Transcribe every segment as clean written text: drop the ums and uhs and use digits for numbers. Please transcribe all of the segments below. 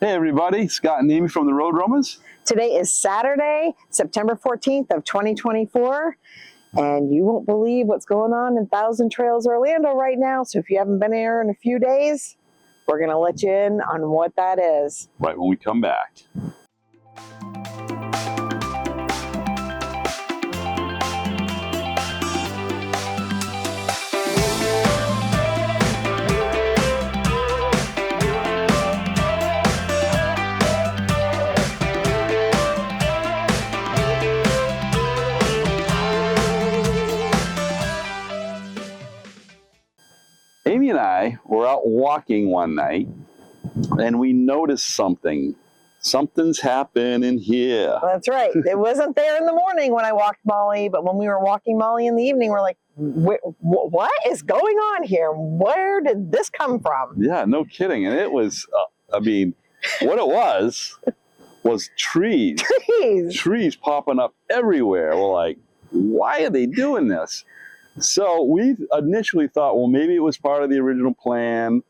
Hey everybody, Scott and Amy from the Road Roamers. Today is Saturday, September 14th of 2024, and you won't believe what's going on in Thousand Trails, Orlando right now. So if you haven't been here in a few days, we're going to let you in on what that is. Right when we come back. Amy and I were out walking one night and we noticed something. Something's happening here. That's right. It wasn't there in the morning when I walked Molly, but when we were walking Molly in the evening, we're like, what is going on here? Where did this come from? Yeah, no kidding. And it was, what it was trees. Trees popping up everywhere. We're like, why are they doing this? So we initially thought, well, maybe it was part of the original plan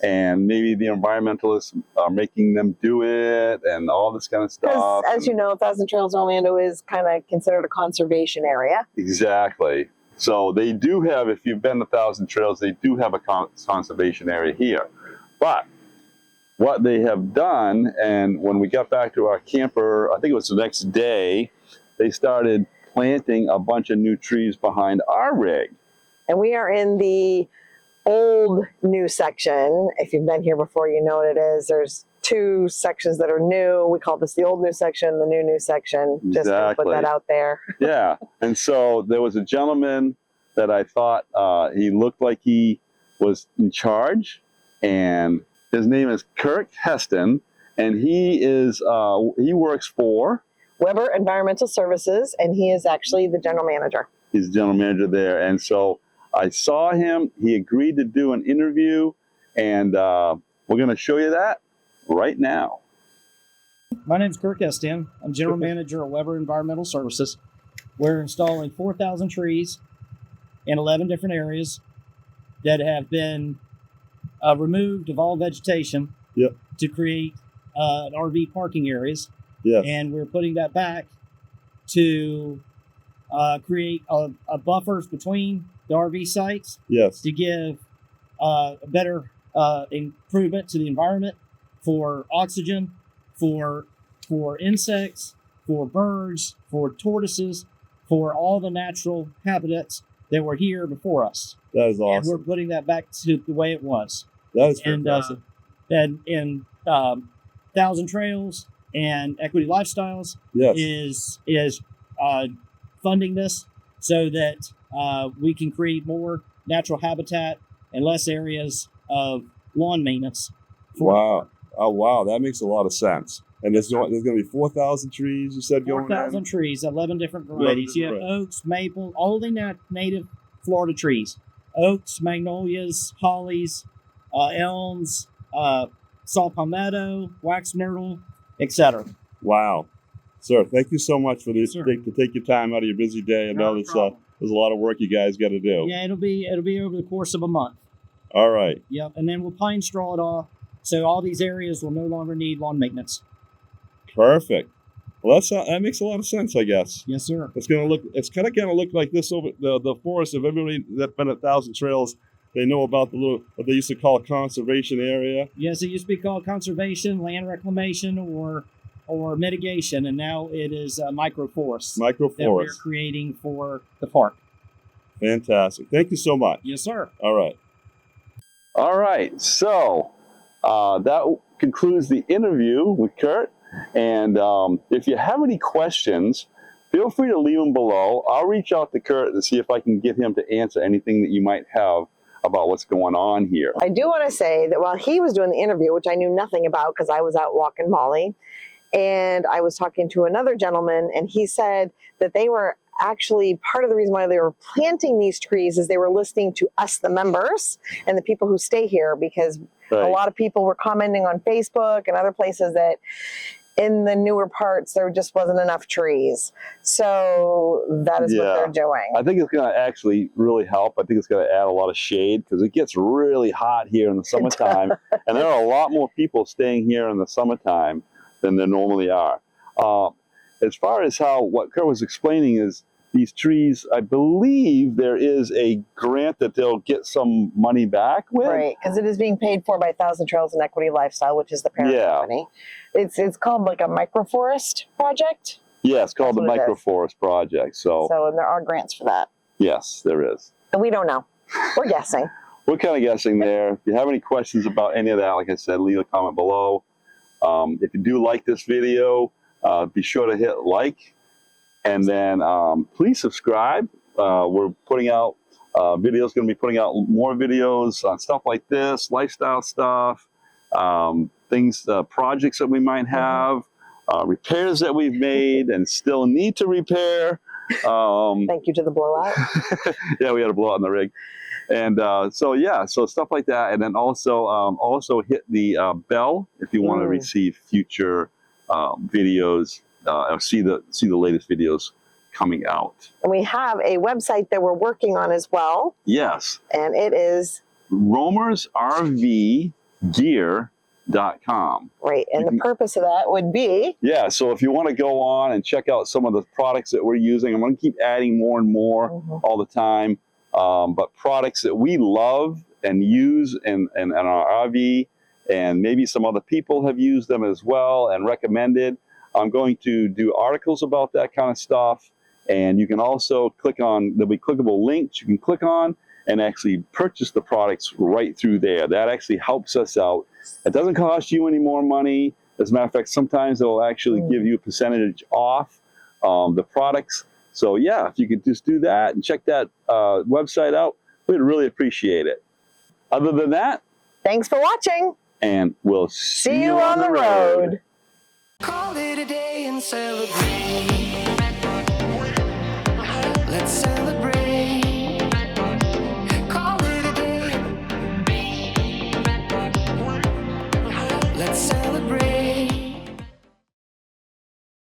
and maybe the environmentalists are making them do it and all this kind of stuff. As you know, Thousand Trails Orlando is kind of considered a conservation area. Exactly. So they do have, if you've been to Thousand Trails, they do have a conservation area here. But what they have done, and when we got back to our camper, I think it was the next day, they started planting a bunch of new trees behind our rig. And we are in the old new section. If you've been here before, you know what it is. There's two sections that are new. We call this the old new section, the new section. Just to put that out there. Yeah. And so there was a gentleman that I thought he looked like he was in charge, and his name is Kirk Hestand, and he works for Weber Environmental Services, and he is actually the general manager. He's the general manager there. And so I saw him, he agreed to do an interview, and we're going to show you that right now. My name is Kirk Hestand. I'm general manager of Weber Environmental Services. We're installing 4,000 trees in 11 different areas that have been removed of all vegetation to create RV parking areas. Yes. And we're putting that back to create a buffers between the RV sites. Yes. To give a better improvement to the environment for oxygen, for insects, for birds, for tortoises, for all the natural habitats that were here before us. That is awesome. And we're putting that back to the way it was. That is fantastic. And in Thousand Trails and Equity Lifestyles is funding this so that we can create more natural habitat and less areas of lawn maintenance. Wow. Oh, wow. That makes a lot of sense. And there's going to be 4,000 trees, you said, going in? 4,000 trees, 11 different varieties. You have oaks, maple, all the native Florida trees. Oaks, magnolias, hollies, elms, saw palmetto, wax myrtle, etc. Wow. Sir, thank you so much for this. To take your time out of your busy day. I know there's a lot of work you guys got to do. Yeah, it'll be over the course of a month. All right. Yep, and then we'll pine straw it off, so all these areas will no longer need lawn maintenance. Perfect. Well, that makes a lot of sense, I guess. Yes, sir. It's kind of gonna look like this over the forest. If everybody that's been at Thousand Trails, they know about what they used to call a conservation area. Yes, it used to be called conservation, land reclamation, or mitigation, and now it is microforest. Microforest that we're creating for the park. Fantastic. Thank you so much. Yes, sir. All right. All right. So that concludes the interview with Kurt. And if you have any questions, feel free to leave them below. I'll reach out to Kurt to see if I can get him to answer anything that you might have about what's going on here. I do want to say that while he was doing the interview, which I knew nothing about because I was out walking Molly, and I was talking to another gentleman, and he said that they were actually part of the reason why they were planting these trees is they were listening to us, the members, and the people who stay here, because a lot of people were commenting on Facebook and other places that in the newer parts, there just wasn't enough trees. So that is what Yeah. they're doing. I think it's going to actually really help. I think it's going to add a lot of shade because it gets really hot here in the summertime. And there are a lot more people staying here in the summertime than there normally are. As far as what Kurt was explaining is these trees, I believe there is a grant that they'll get some money back with. Right, because it is being paid for by Thousand Trails and Equity Lifestyle, which is the parent Yeah. company. It's called like a microforest project. Yeah, it's called That's the what it is. Microforest Project. So, And there are grants for that. yes, there is. And we don't know. We're guessing. We're kind of guessing there. If you have any questions about any of that, like I said, leave a comment below. If you do like this video, be sure to hit like. And then please subscribe. We're putting out videos, going to be putting out more videos on stuff like this, lifestyle stuff, things, projects that we might have, repairs that we've made and still need to repair. Thank you to the blowout. Yeah, we had a blowout on the rig. And so stuff like that. And then also hit the bell if you want to receive future videos. Or see the latest videos coming out. And we have a website that we're working on as well. Yes. And it is romersrvgear.com. right. And the purpose of that would be So if you want to go on and check out some of the products that we're using, I'm going to keep adding more and more all the time. But products that we love and use in our RV, and maybe some other people have used them as well and recommended. I'm going to do articles about that kind of stuff, and you can also there'll be clickable links you can click on and actually purchase the products right through there. That actually helps us out. It doesn't cost you any more money. As a matter of fact, sometimes they'll actually give you a percentage off the products. So yeah, if you could just do that and check that website out, we'd really appreciate it. Other than that, thanks for watching. and we'll see you on the road. Call it a day and celebrate. Let's celebrate. Call it a day. Let's celebrate.